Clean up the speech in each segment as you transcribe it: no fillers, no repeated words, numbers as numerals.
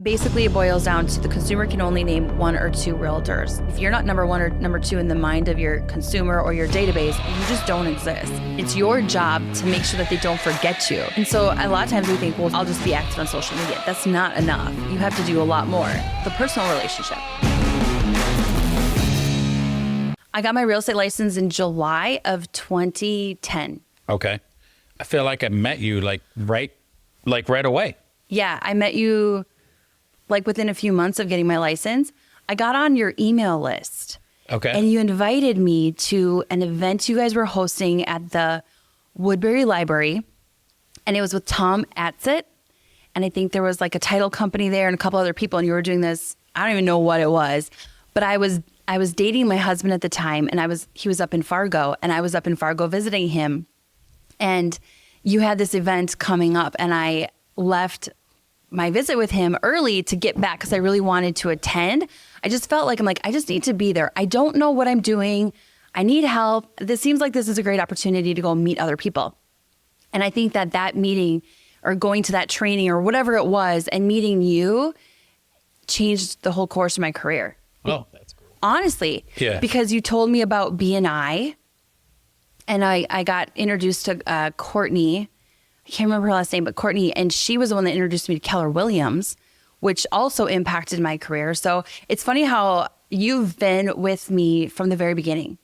Basically, it boils down to the consumer can only name one or two realtors. If you're not number one or number two in the mind of your consumer or your database, you just don't exist. It's your job to make sure that they don't forget you. And so a lot of times we think, well, I'll just be active on social media. That's not enough. You have to do a lot more. The personal relationship. I got my real estate license in July of 2010. Okay. I feel like I met you right away. Yeah, I met you within a few months of getting my license. I got on your email list. Okay. And you invited me to an event you guys were hosting at the Woodbury Library. And it was with Tom Atzett. And I think there was a title company there and a couple other people. And you were doing this, I don't even know what it was. But I was dating my husband at the time. And he was up in Fargo. And I was up in Fargo visiting him. And you had this event coming up. And I left my visit with him early to get back because I really wanted to attend. I just felt like I just need to be there. I don't know what I'm doing. I need help. This seems like this is a great opportunity to go meet other people. And I think that meeting or going to that training or whatever it was and meeting you changed the whole course of my career. Oh, that's cool. Honestly. Yeah. Because you told me about BNI and I got introduced to Courtney. I can't remember her last name, but Courtney, and she was the one that introduced me to Keller Williams, which also impacted my career. So it's funny how you've been with me from the very beginning,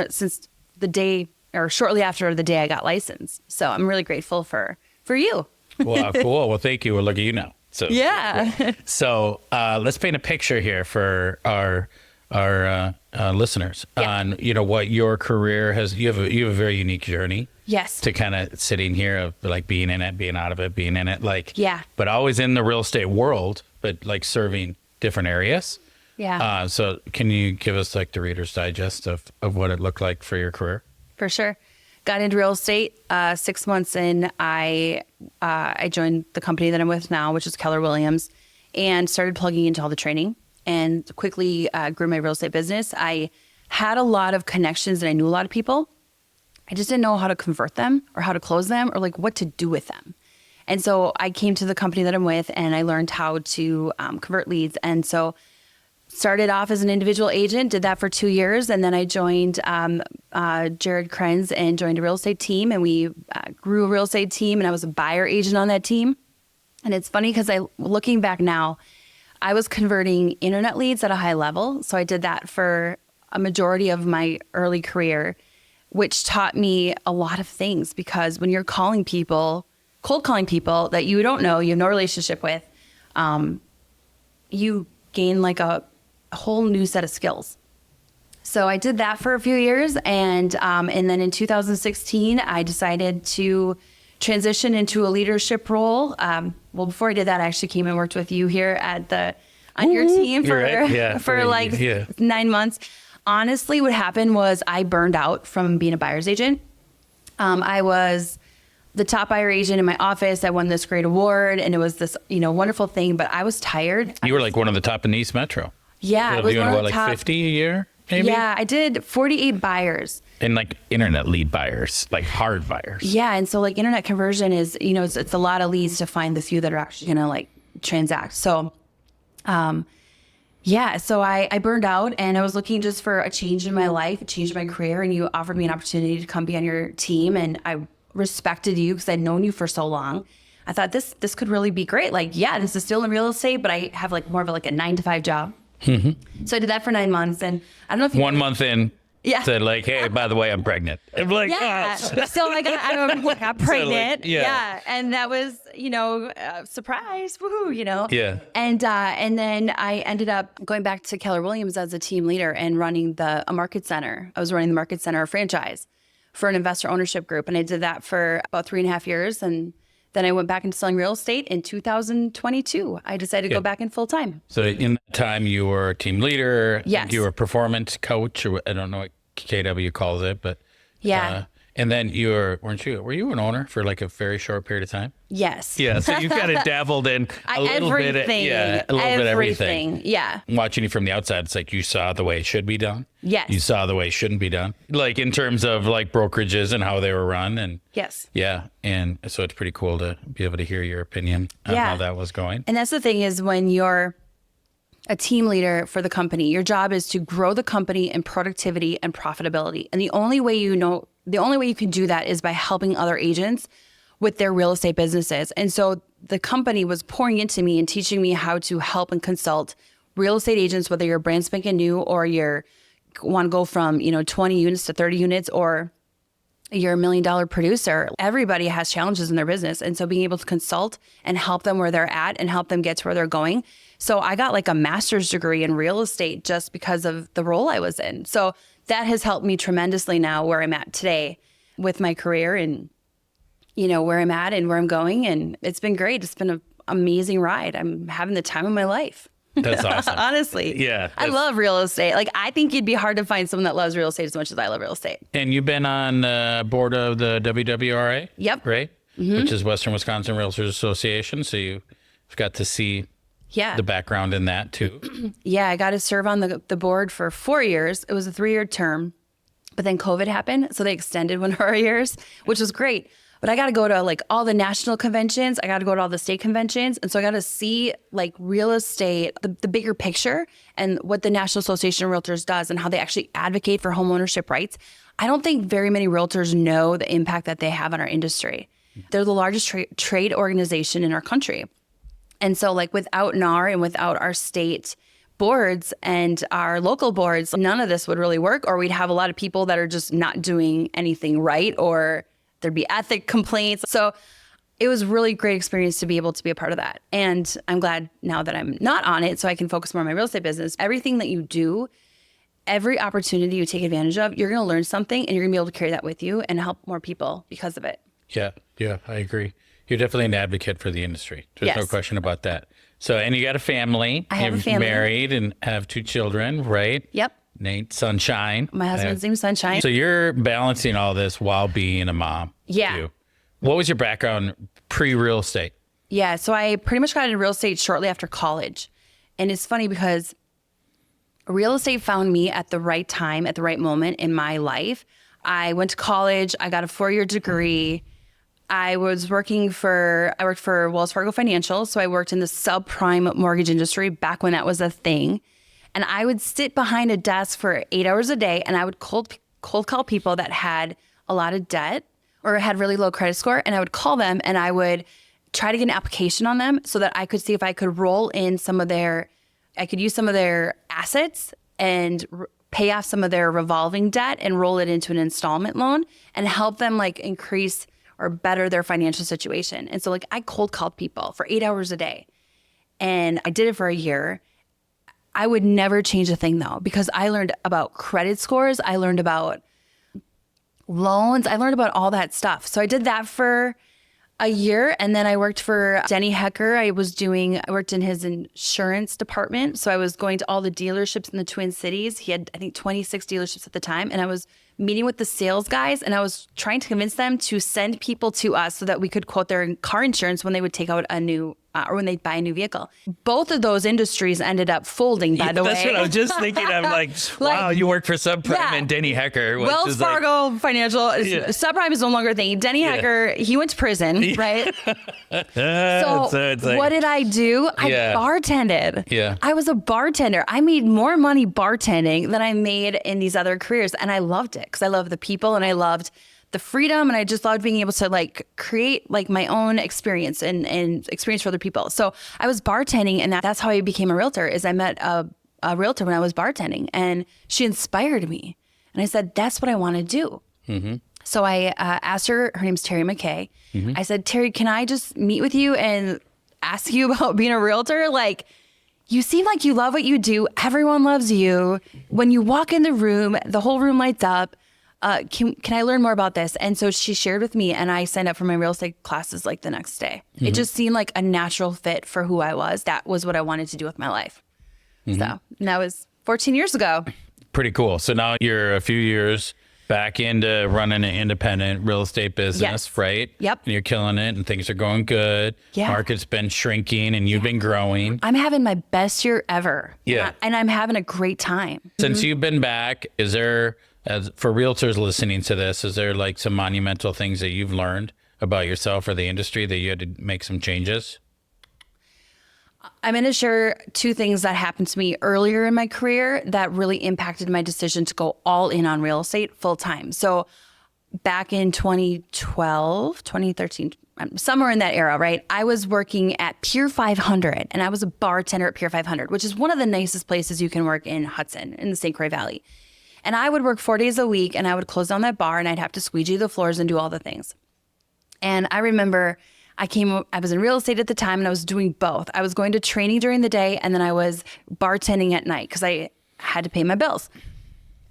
since the day or shortly after the day I got licensed. So I'm really grateful for you. Well, cool. Well, thank you. Well, look at you now. So yeah. Cool. So let's paint a picture here for our listeners on what your career has. You have a very unique journey. Yes. To kind of sitting here of being in it, being out of it, being in it, yeah. But always in the real estate world, but serving different areas. Yeah. So can you give us the Reader's Digest of what it looked like for your career? For sure. Got into real estate 6 months in. I joined the company that I'm with now, which is Keller Williams, and started plugging into all the training and quickly grew my real estate business. I had a lot of connections and I knew a lot of people. I just didn't know how to convert them or how to close them or what to do with them. And so I came to the company that I'm with and I learned how to convert leads. And so started off as an individual agent, did that for 2 years. And then I joined Jared Krenz and joined a real estate team. And we grew a real estate team and I was a buyer agent on that team. And it's funny because looking back now, I was converting internet leads at a high level. So I did that for a majority of my early career, which taught me a lot of things because when you're cold calling people that you don't know, you have no relationship with, you gain a whole new set of skills. So I did that for a few years. And then in 2016, I decided to transition into a leadership role. Well, before I did that, I actually came and worked with you here on your team for 9 months. Honestly, what happened was I burned out from being a buyer's agent. I was the top buyer agent in my office. I won this great award and it was this, wonderful thing, but I was tired. You were one of the top in East Metro. Yeah. You were doing what, 50 a year? Maybe? Yeah, I did 48 buyers. And internet lead buyers, hard buyers. Yeah. And so internet conversion is, it's a lot of leads to find the few that are actually going to transact. So, yeah, so I burned out and I was looking just for a change in my life, a change in my career. And you offered me an opportunity to come be on your team. And I respected you because I'd known you for so long. I thought this could really be great. This is still in real estate, but I have more of a 9-to-5 job. Mm-hmm. So I did that for 9 months. And I don't know if you 1 month in. Yeah. Said hey, by the way, I'm pregnant. I'm yeah. So I got pregnant. So yeah. And that was, surprise. Woohoo, Yeah. And then I ended up going back to Keller Williams as a team leader and running a market center. I was running the market center franchise for an investor ownership group. And I did that for about 3.5 years. And then I went back into selling real estate in 2022. I decided to go back in full time. So in that time, you were a team leader. Yes. You were a performance coach, or I don't know what KW calls it, but yeah. And then were you an owner for like a very short period of time? Yes. Yeah. So you kind of dabbled in a little bit of everything. Yeah. Watching you from the outside, it's like you saw the way it should be done. Yes. You saw the way it shouldn't be done. Like in terms of like brokerages and how they were run. And yes. Yeah. And so it's pretty cool to be able to hear your opinion on how that was going. And that's the thing is when you're a team leader for the company, your job is to grow the company in productivity and profitability. And the only way you can do that is by helping other agents with their real estate businesses. And so the company was pouring into me and teaching me how to help and consult real estate agents, whether you're brand spanking new or you want to go from, 20 units to 30 units, or you're $1 million producer. Everybody has challenges in their business. And so being able to consult and help them where they're at and help them get to where they're going. So I got like a master's degree in real estate just because of the role I was in. So that has helped me tremendously now where I'm at today with my career and, where I'm at and where I'm going. And it's been great. It's been an amazing ride. I'm having the time of my life. That's awesome. Honestly. Yeah. I love real estate. Like, I think you'd be hard to find someone that loves real estate as much as I love real estate. And you've been on the board of the WWRA? Yep. Right? Mm-hmm. Which is Western Wisconsin Realtors Association. So you've got to see the background in that too. Yeah, I got to serve on the board for 4 years. It was a 3-year term, but then COVID happened. So they extended 1 of our years, which was great. But I got to go to like all the national conventions. I got to go to all the state conventions. And so I got to see like real estate, the bigger picture and what the National Association of Realtors does and how they actually advocate for home ownership rights. I don't think very many realtors know the impact that they have on our industry. They're the largest trade organization in our country. And so like without NAR and without our state boards and our local boards, none of this would really work, or we'd have a lot of people that are just not doing anything right, or there'd be ethic complaints. So it was really great experience to be able to be a part of that. And I'm glad now that I'm not on it so I can focus more on my real estate business. Everything that you do, every opportunity you take advantage of, you're going to learn something and you're going to be able to carry that with you and help more people because of it. Yeah, I agree. You're definitely an advocate for the industry. There's no question about that. So, and you got a family. I have a family. You're married and have 2 children, right? Yep. Nate, Sunshine. My husband's name is Sunshine. So you're balancing all this while being a mom. Yeah. Too. What was your background pre-real estate? Yeah, so I pretty much got into real estate shortly after college. And it's funny because real estate found me at the right time, at the right moment in my life. I went to college. I got a 4-year degree. I worked for Wells Fargo Financial. So I worked in the subprime mortgage industry back when that was a thing. And I would sit behind a desk for 8 hours a day and I would cold call people that had a lot of debt or had really low credit score. And I would call them and I would try to get an application on them so that I could see if I could roll in I could use some of their assets and pay off some of their revolving debt and roll it into an installment loan and help them like increase or better their financial situation. And so like I cold called people for 8 hours a day and I did it for a year. I would never change a thing though, because I learned about credit scores. I learned about loans. I learned about all that stuff. So I did that for a year. And then I worked for Denny Hecker. I worked in his insurance department. So I was going to all the dealerships in the Twin Cities. He had, I think, 26 dealerships at the time. And I was meeting with the sales guys and I was trying to convince them to send people to us so that we could quote their car insurance when they would take out a new or when they buy a new vehicle. Both of those industries ended up folding, by the way. That's what I was just thinking. I'm like, wow, you work for Subprime and Denny Hecker. Wells Fargo Financial. Subprime is no longer a thing. Denny Hecker, he went to prison, right? So what did I do? I bartended. Yeah. I was a bartender. I made more money bartending than I made in these other careers. And I loved it because I loved the people and I loved the freedom. And I just loved being able to like create like my own experience and experience for other people. So I was bartending and that's how I became a realtor is I met a realtor when I was bartending and she inspired me. And I said, that's what I want to do. Mm-hmm. So I asked her name's Terry McKay. Mm-hmm. I said, Terry, can I just meet with you and ask you about being a realtor? Like, you seem like you love what you do. Everyone loves you. When you walk in the room, the whole room lights up. Can I learn more about this? And so she shared with me and I signed up for my real estate classes like the next day. Mm-hmm. It just seemed like a natural fit for who I was. That was what I wanted to do with my life. Mm-hmm. So and that was 14 years ago. Pretty cool. So now you're a few years back into running an independent real estate business, Yes. right? Yep. And you're killing it and things are going good. Yeah. Market's been shrinking and you've been growing. I'm having my best year ever. Yeah. And I'm having a great time. Since you've been back, is there, as for realtors listening to this, is there like some monumental things that you've learned about yourself or the industry that you had to make some changes? I'm going to share two things that happened to me earlier in my career that really impacted my decision to go all in on real estate full time. So back in 2012, 2013, somewhere in that era, right? I was working at Pier 500 and I was a bartender at Pier 500, which is one of the nicest places you can work in Hudson in the St. Croix Valley. And I would work 4 days a week and I would close down that bar and I'd have to squeegee the floors and do all the things. And I remember I was in real estate at the time and I was doing both. I was going to training during the day and then I was bartending at night because I had to pay my bills.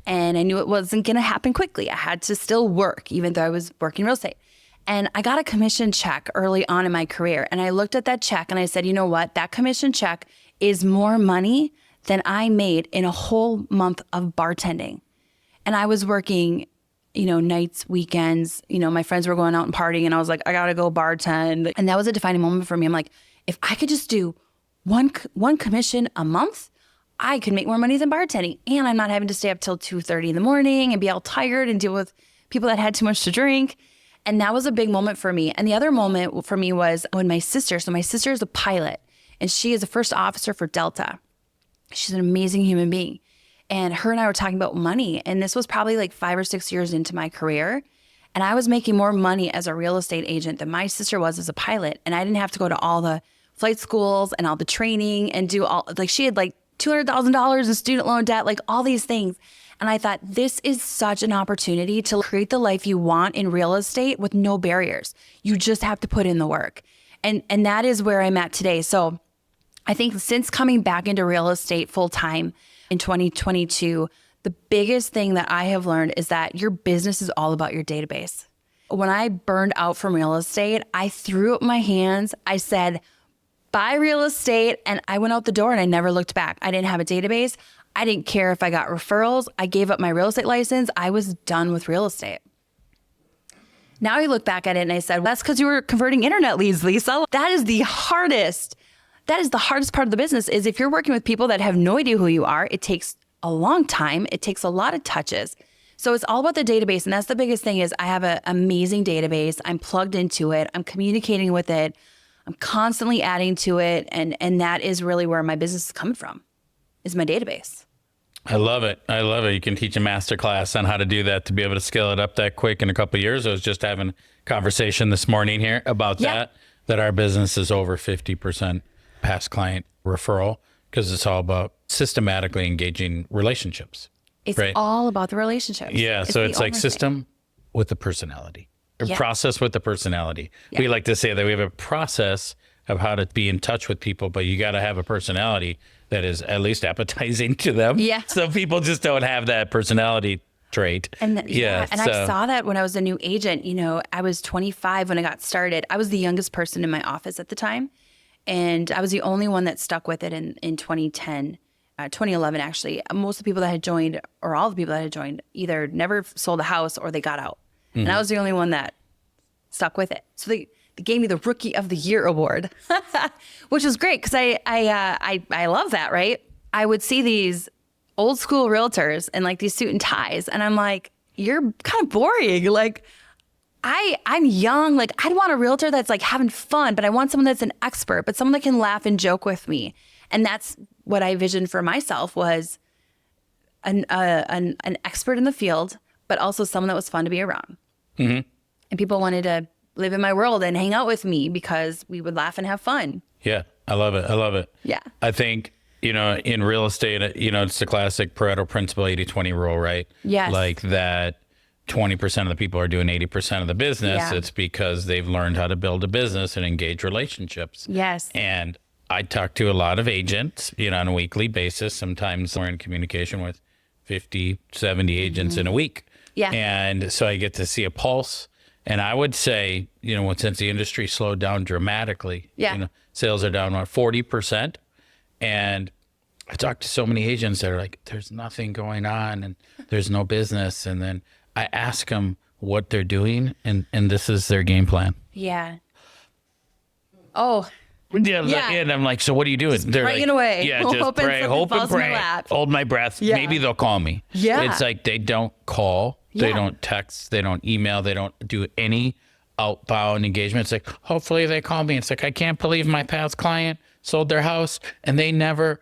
And I knew it wasn't going to happen quickly. I had to still work even though I was working real estate. And I got a commission check early on in my career. And I looked at that check and I said, you know what? That commission check is more money than I made in a whole month of bartending. And I was working nights, weekends, my friends were going out and partying and I was like, I got to go bartend. And that was a defining moment for me. I'm like, if I could just do one commission a month, I could make more money than bartending. And I'm not having to stay up till 2:30 in the morning and be all tired and deal with people that had too much to drink. And that was a big moment for me. And the other moment for me was when my sister is a pilot and she is a first officer for Delta. She's an amazing human being. And her and I were talking about money. And this was probably like 5 or 6 years into my career. And I was making more money as a real estate agent than my sister was as a pilot. And I didn't have to go to all the flight schools and all the training and do all, like she had like $200,000 in student loan debt, like all these things. And I thought, this is such an opportunity to create the life you want in real estate with no barriers. You just have to put in the work. And that is where I'm at today. So I think since coming back into real estate full time in 2022, the biggest thing that I have learned is that your business is all about your database. When I burned out from real estate, I threw up my hands. I said, buy real estate. And I went out the door and I never looked back. I didn't have a database. I didn't care if I got referrals. I gave up my real estate license. I was done with real estate. Now I look back at it and I said, well, that's because you were converting internet leads, Lisa. That is the hardest part of the business is if you're working with people that have no idea who you are, it takes a long time. It takes a lot of touches. So it's all about the database. And that's the biggest thing is I have an amazing database. I'm plugged into it. I'm communicating with it. I'm constantly adding to it. And that is really where my business is coming from, is my database. I love it. I love it. You can teach a master class on how to do that to be able to scale it up that quick in a couple of years. I was just having a conversation this morning here about that our business is over 50% past client referral because it's all about systematically engaging relationships. It's all about the relationships. Yeah. So it's like system with the personality or process with the personality. Yeah. We like to say that we have a process of how to be in touch with people, but you got to have a personality that is at least appetizing to them. Yeah. So people just don't have that personality trait. And I saw that when I was a new agent. I was 25 when I got started. I was the youngest person in my office at the time. And I was the only one that stuck with it in 2010, 2011, actually. Most of the people that had joined, or all the people that had joined, either never sold a house or they got out. Mm-hmm. And I was the only one that stuck with it. So they gave me the Rookie of the Year award, which was great because I love that, right? I would see these old school realtors and like these suit and ties. And I'm like, you're kind of boring. Like, I'm young. Like, I'd want a realtor that's like having fun, but I want someone that's an expert, but someone that can laugh and joke with me. And that's what I visioned for myself was an expert in the field, but also someone that was fun to be around. Mm-hmm. And people wanted to live in my world and hang out with me because we would laugh and have fun. Yeah, I love it. I love it. Yeah. I think, in real estate, it's the classic Pareto principle, 80-20 rule, right? Yes. Like that 20% of the people are doing 80% of the business. Yeah. It's because they've learned how to build a business and engage relationships. Yes. And I talk to a lot of agents, on a weekly basis. Sometimes we're in communication with 50, 70 agents in a week. Yeah. And so I get to see a pulse. And I would say, since the industry slowed down dramatically, sales are down 40%. And I talk to so many agents that are like, there's nothing going on and there's no business. And then I ask them what they're doing, and this is their game plan. Yeah. Oh, Yeah. And I'm like, so what are you doing? They're praying like, away. Yeah, just Hoping pray, something hope and falls in my pray. lap. Hold my breath. Yeah. Maybe they'll call me. Yeah. It's like they don't call, they Yeah. don't text, they don't email, they don't do any outbound engagement. It's like, hopefully they call me. It's like, I can't believe my past client sold their house and they never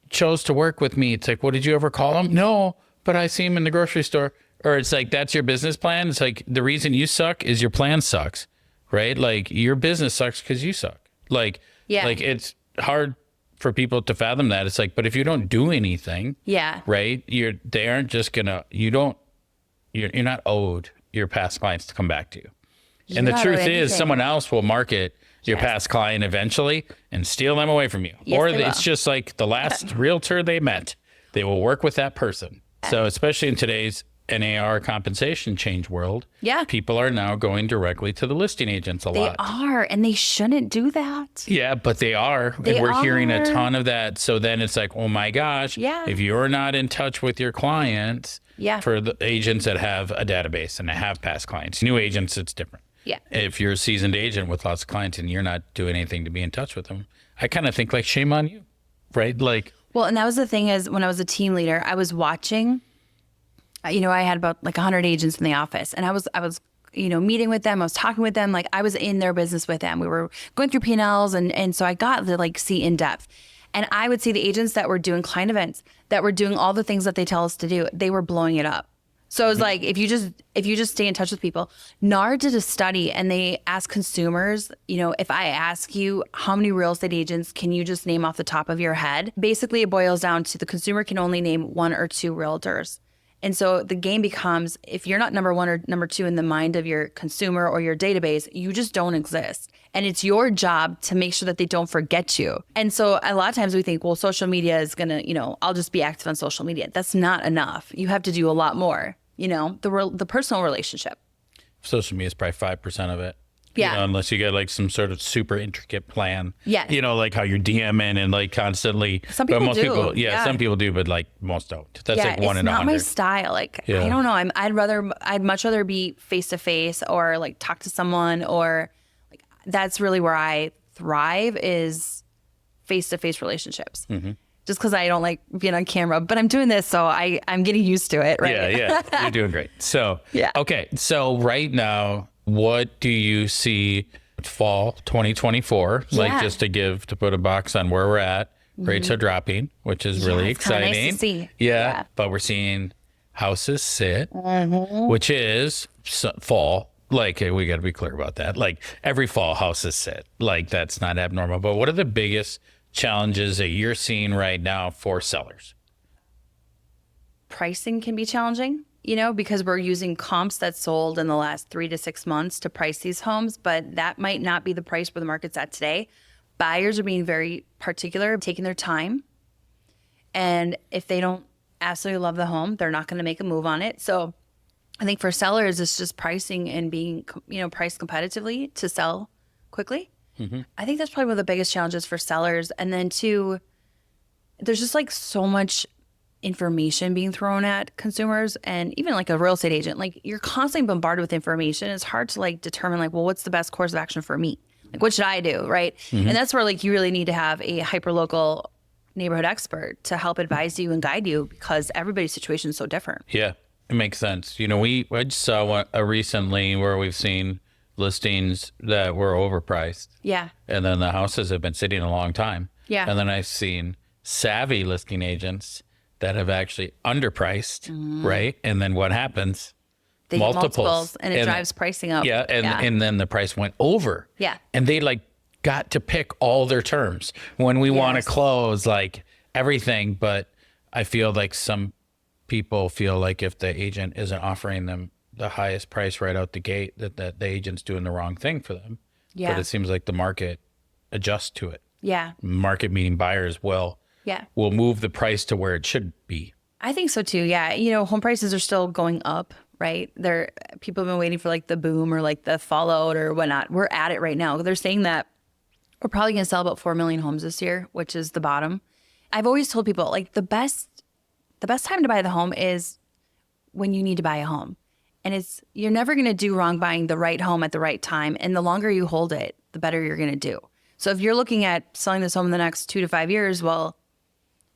chose to work with me. It's like, well, did you ever call them? No, but I see them in the grocery store. Or it's like, that's your business plan. It's like, the reason you suck is your plan sucks, right? Like, your business sucks because you suck. Like, Yeah. like it's hard for people to fathom that. It's like, but if you don't do anything, yeah. right? They aren't just gonna, you're not owed your past clients to come back to you. And the not truth owed is anything. someone else will market your Yes. past client eventually and steal them away from you. Yes, Or they it's will. just like the last realtor they met, they will work with that person. So especially in today's NAR compensation change world, Yeah. people are now going directly to the listing agents a They lot. are, and they shouldn't do that. Yeah, but they are. They and we're hearing a are. ton of that. So then it's like, oh my gosh, Yeah. if you're not in touch with your clients, Yeah. for the agents that have a database and have past clients, new agents, it's different. Yeah. If you're a seasoned agent with lots of clients and you're not doing anything to be in touch with them, I kind of think like shame on you, right? Like, Well, and that was the thing is when I was a team leader, I was watching, I had about like 100 agents in the office and I was, meeting with them. I was talking with them. Like I was in their business with them. We were going through P&Ls. And so I got to like see in depth. And I would see the agents that were doing client events, that were doing all the things that they tell us to do, they were blowing it up. So it was like, if you just stay in touch with people. NAR did a study and they asked consumers, if I ask you how many real estate agents can you just name off the top of your head? Basically, it boils down to the consumer can only name one or two realtors. And so the game becomes, if you're not number one or number two in the mind of your consumer or your database, you just don't exist. And it's your job to make sure that they don't forget you. And so a lot of times we think, well, social media is going to, I'll just be active on social media. That's not enough. You have to do a lot more, the personal relationship. social media is probably 5% of it. Yeah. Unless you get like some sort of super intricate plan. Yes. Like how you're DMing and like constantly. Some but people most do. people, Yeah. some people do, but like most don't. That's like one it's in a not my 100. style. Like, Yeah. I don't know. I'd much rather be face to face or like talk to someone, or like that's really where I thrive, is face to face relationships. Mm-hmm. Just because I don't like being on camera, but I'm doing this, so I'm getting used to it. Right? Yeah, you're doing great. So, Yeah. Okay. So right now, what do you see fall 2024? Like Yeah. just to put a box on where we're at. Rates are dropping, which is really it's kinda exciting. nice to see. Yeah, Yeah. but we're seeing houses sit, which is fall. Like, we got to be clear about that. Like every fall, houses sit. Like that's not abnormal. But what are the biggest challenges that you're seeing right now for sellers? Pricing can be challenging, because we're using comps that sold in the last 3 to 6 months to price these homes, but that might not be the price where the market's at today. Buyers are being very particular, taking their time. And if they don't absolutely love the home, they're not going to make a move on it. So I think for sellers, it's just pricing and being, priced competitively to sell quickly. Mm-hmm. I think that's probably one of the biggest challenges for sellers. And then two, there's just like so much information being thrown at consumers, and even like a real estate agent, like you're constantly bombarded with information. It's hard to like determine like, well, what's the best course of action for me? Like, what should I do? Right. Mm-hmm. And that's where like you really need to have a hyper local neighborhood expert to help advise you and guide you, because everybody's situation is so different. Yeah, it makes sense. I just saw one recently where we've seen listings that were overpriced. Yeah. And then the houses have been sitting a long time. Yeah. And then I've seen savvy listing agents that have actually underpriced, right? And then what happens? They get multiples and it drives pricing up. Yeah, and then the price went over. Yeah. And they like got to pick all their terms when we want to Yes. close, like everything. But I feel like some people feel like if the agent isn't offering them the highest price right out the gate, that the agent's doing the wrong thing for them. Yeah. But it seems like the market adjusts to it. Yeah. Market meaning buyers will move the price to where it should be. I think so too. Yeah. Home prices are still going up, right? People have been waiting for like the boom or like the fallout or whatnot. We're at it right now. They're saying that we're probably going to sell about 4 million homes this year, which is the bottom. I've always told people like the best time to buy the home is when you need to buy a home. And you're never going to do wrong buying the right home at the right time. And the longer you hold it, the better you're going to do. So if you're looking at selling this home in the next 2 to 5 years, well,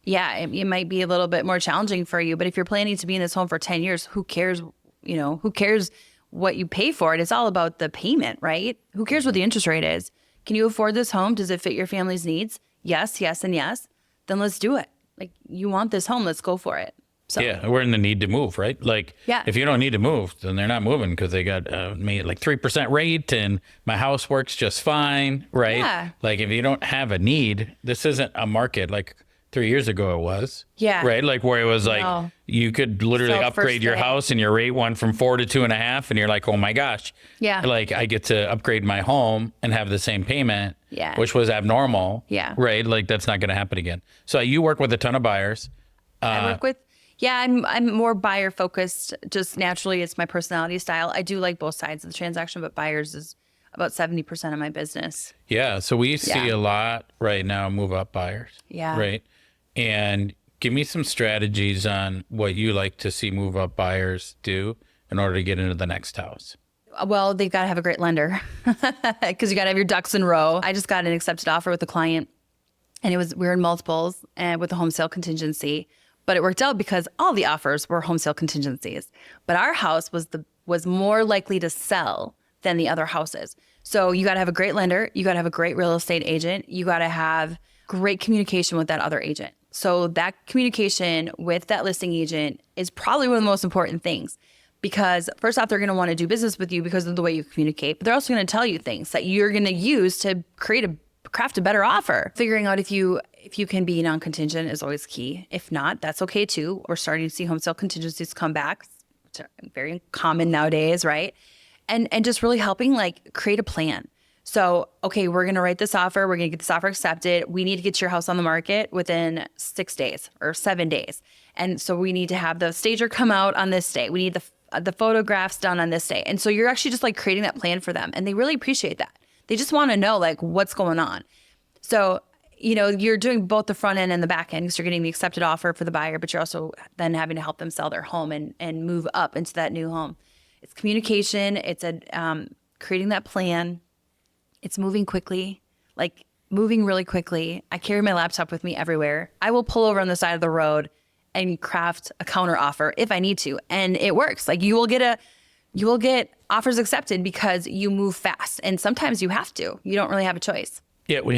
yeah, it might be a little bit more challenging for you. But if you're planning to be in this home for 10 years, who cares? Who cares what you pay for it? It's all about the payment, right? Who cares what the interest rate is? Can you afford this home? Does it fit your family's needs? Yes, yes, and yes. Then let's do it. Like, you want this home, let's go for it. So Yeah, we're in the need to move, right? Like, if you don't need to move, then they're not moving because they got me like 3% rate and my house works just fine, right? Yeah. Like, if you don't have a need, this isn't a market like 3 years ago it was. Yeah. Right? Like, where it was like No. you could literally So upgrade first your day. house and your rate went from 4 to 2.5, and you're like, oh my gosh. Yeah. Like, I get to upgrade my home and have the same payment, Yeah. which was abnormal. Yeah. Right? Like, that's not going to happen again. So you work with a ton of buyers. I work with, I'm more buyer focused. Just naturally, it's my personality style. I do like both sides of the transaction, but buyers is about 70% of my business. Yeah. So we see Yeah. a lot right now move up buyers. Yeah. Right. And give me some strategies on what you like to see move up buyers do in order to get into the next house. Well, they've got to have a great lender because you got to have your ducks in a row. I just got an accepted offer with a client, and we were in multiples and with a home sale contingency. But it worked out because all the offers were home sale contingencies. But our house was more likely to sell than the other houses. So you got to have a great lender. You got to have a great real estate agent. You got to have great communication with that other agent. So that communication with that listing agent is probably one of the most important things, because first off, they're going to want to do business with you because of the way you communicate, but they're also going to tell you things that you're going to use to craft a better offer. Figuring out if you can be non-contingent is always key. If not, that's okay too. We're starting to see home sale contingencies come back, which are very common nowadays, right? And just really helping like create a plan. So, okay, we're going to write this offer. We're going to get this offer accepted. We need to get your house on the market within 6 days or 7 days. And so we need to have the stager come out on this day. We need the photographs done on this day. And so you're actually just like creating that plan for them. And they really appreciate that. They just want to know like what's going on. So, you're doing both the front end and the back end because you're getting the accepted offer for the buyer, but you're also then having to help them sell their home and move up into that new home. It's communication. It's creating that plan. It's moving quickly, like moving really quickly. I carry my laptop with me everywhere. I will pull over on the side of the road and craft a counter offer if I need to. And it works. Like you will get offers accepted because you move fast. And sometimes you have to. You don't really have a choice. Yeah, we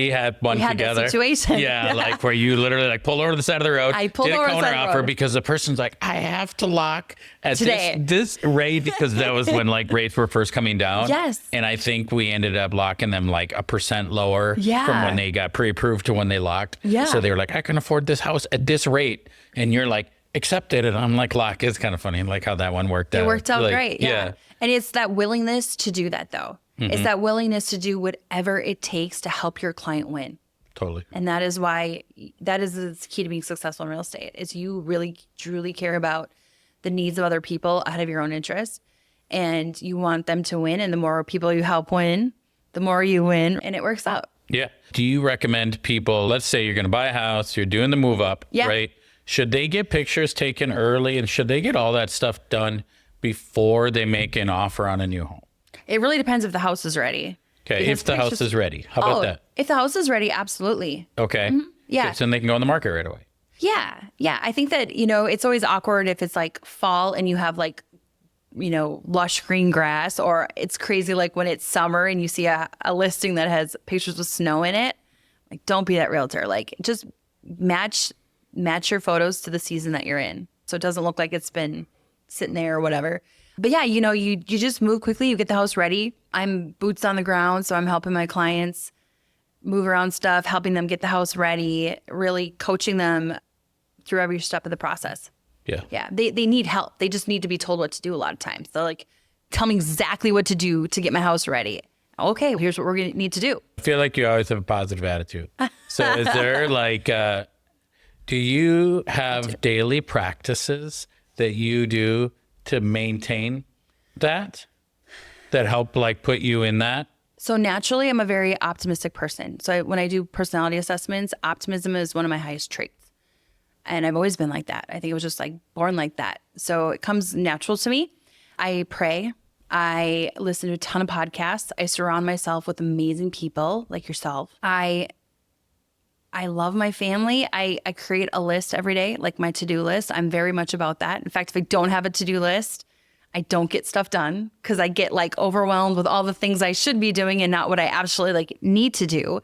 had one that together. situation. Yeah, like where you literally like pull over to the side of the road. I pulled did a over to the counter side of the offer road. because the person's like, I have to lock at Today. this rate, because that was when like rates were first coming down. Yes. And I think we ended up locking them like 1% lower Yeah. from when they got pre-approved to when they locked. Yeah. So they were like, I can afford this house at this rate. And you're like, accepted. And I'm like, lock. It's kind of funny like how that one worked out. It worked out Like, great. Yeah. And it's that willingness to do that though. It's that willingness to do whatever it takes to help your client win. Totally. And that is why that is the key to being successful in real estate is you really truly care about the needs of other people ahead of your own interests, and you want them to win. And the more people you help win, the more you win, and it works out. Yeah. Do you recommend people, let's say you're going to buy a house, you're doing the move up, Yeah. right? Should they get pictures taken early, and should they get all that stuff done before they make an offer on a new home? It really depends if the house is ready. Okay. Because If the house pictures- is ready. How about that? If the house is ready, absolutely. Okay. Yeah. So then they can go on the market right away. Yeah. Yeah. I think that, it's always awkward if it's like fall and you have like, lush green grass, or it's crazy like when it's summer and you see a listing that has pictures with snow in it. Like, don't be that realtor. Like, just match your photos to the season that you're in. So it doesn't look like it's been sitting there or whatever. But yeah, you just move quickly. You get the house ready. I'm boots on the ground. So I'm helping my clients move around stuff, helping them get the house ready, really coaching them through every step of the process. Yeah. Yeah. They need help. They just need to be told what to do a lot of times. They're like, tell me exactly what to do to get my house ready. Okay, here's what we're going to need to do. I feel like you always have a positive attitude. So is there like, do you have daily practices that you do to maintain that help like put you in that? So naturally, I'm a very optimistic person. So when I do personality assessments, optimism is one of my highest traits. And I've always been like that. I think it was just like born like that. So it comes natural to me. I pray. I listen to a ton of podcasts. I surround myself with amazing people like yourself. I love my family. I create a list every day, like my to-do list. I'm very much about that. In fact, if I don't have a to-do list, I don't get stuff done because I get like overwhelmed with all the things I should be doing and not what I actually like need to do.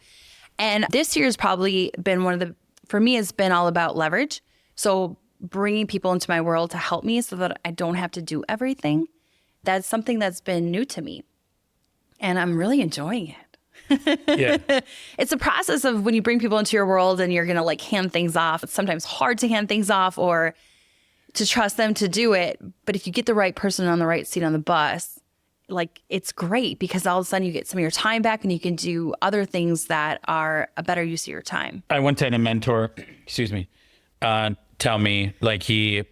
And this year has probably been for me, it's been all about leverage. So bringing people into my world to help me so that I don't have to do everything. That's something that's been new to me. And I'm really enjoying it. Yeah. It's a process of when you bring people into your world and you're going to like hand things off. It's sometimes hard to hand things off or to trust them to do it. But if you get the right person on the right seat on the bus, like it's great because all of a sudden you get some of your time back and you can do other things that are a better use of your time. I once had a mentor, tell me like he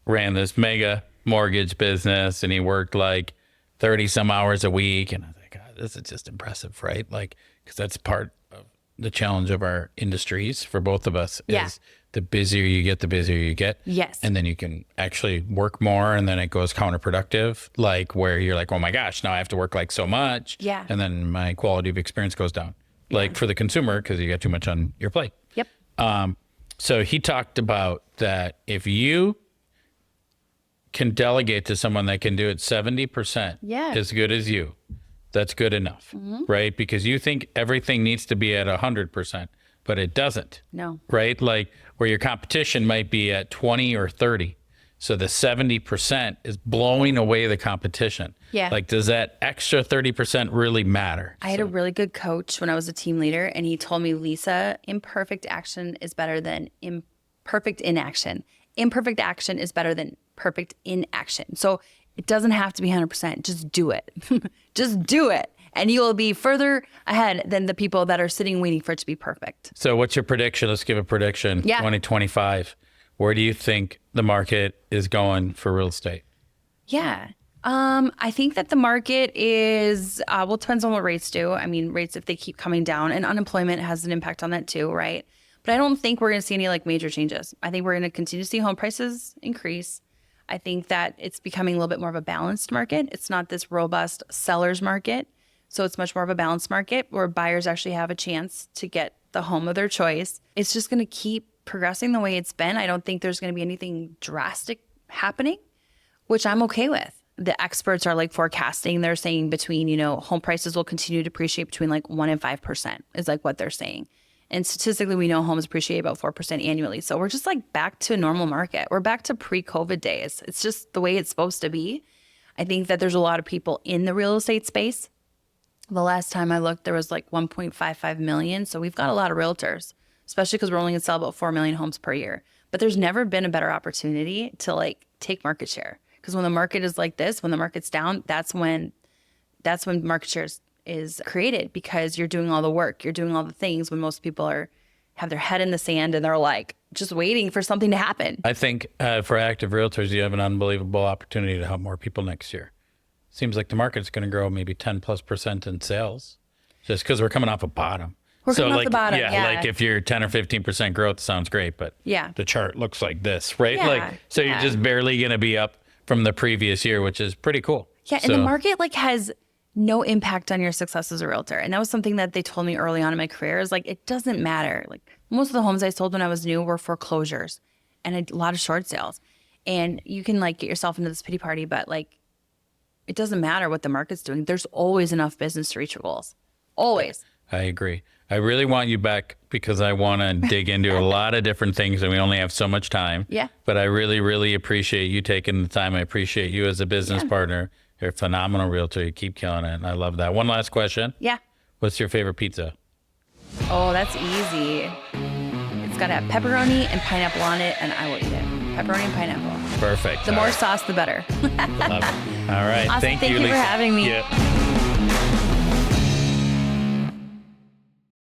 ran this mega mortgage business and he worked like 30 some hours a week. And I was like, God, this is just impressive, right? Like, because that's part of the challenge of our industries for both of us is the busier you get, the busier you get. Yes. And then you can actually work more and then it goes counterproductive, like where you're like, oh my gosh, now I have to work like so much. Yeah. And then my quality of experience goes down, like for the consumer, because you got too much on your plate. Yep. So he talked about that if you can delegate to someone that can do it 70% as good as you, that's good enough, right? Because you think everything needs to be at 100%, but it doesn't. No. Right? Like where your competition might be at 20 or 30. So the 70% is blowing away the competition. Yeah. Like, does that extra 30% really matter? I had a really good coach when I was a team leader, and he told me, Lisa, imperfect action is better than imperfect inaction. Imperfect action is better than perfect inaction. So it doesn't have to be 100%. Just do it. Just do it. And you will be further ahead than the people that are sitting waiting for it to be perfect. So what's your prediction? Let's give a prediction. 2025. Where do you think the market is going for real estate? Yeah. I think that the market is, it depends on what rates do. I mean, rates, if they keep coming down, and unemployment has an impact on that too, right? But I don't think we're going to see any like major changes. I think we're going to continue to see home prices increase. I think that it's becoming a little bit more of a balanced market. It's not this robust seller's market. So it's much more of a balanced market where buyers actually have a chance to get the home of their choice. It's just going to keep progressing the way it's been. I don't think there's going to be anything drastic happening, which I'm okay with. The experts are like forecasting. They're saying between, home prices will continue to appreciate between like 1% and 5% is like what they're saying. And statistically, we know homes appreciate about 4% annually. So we're just like back to a normal market. We're back to pre-COVID days. It's just the way it's supposed to be. I think that there's a lot of people in the real estate space. The last time I looked, there was like 1.55 million. So we've got a lot of realtors, especially because we're only going to sell about 4 million homes per year. But there's never been a better opportunity to like take market share. Because when the market is like this, when the market's down, that's when market share is created, because you're doing all the work, you're doing all the things when most people have their head in the sand and they're like just waiting for something to happen. I think for active realtors, you have an unbelievable opportunity to help more people next year. Seems like the market's going to grow maybe 10+% in sales just because we're coming off a bottom. We're coming off the bottom. Yeah, like if you're 10 or 15% growth, sounds great, but the chart looks like this, right? You're just barely going to be up from the previous year, which is pretty cool. Yeah, and the market like has no impact on your success as a realtor. And that was something that they told me early on in my career is like, it doesn't matter. Like most of the homes I sold when I was new were foreclosures and a lot of short sales. And you can like get yourself into this pity party, but like, it doesn't matter what the market's doing. There's always enough business to reach your goals. Always. I agree. I really want you back because I want to dig into a lot of different things and we only have so much time. Yeah. But I really, really appreciate you taking the time. I appreciate you as a business partner. You're a phenomenal realtor. You keep killing it. And I love that. One last question. Yeah. What's your favorite pizza? Oh, that's easy. It's got to have pepperoni and pineapple on it, and I will eat it. Pepperoni and pineapple. Perfect. The more sauce, the better. Love it. All right. Awesome. Thank you Lisa. for having me. Yeah.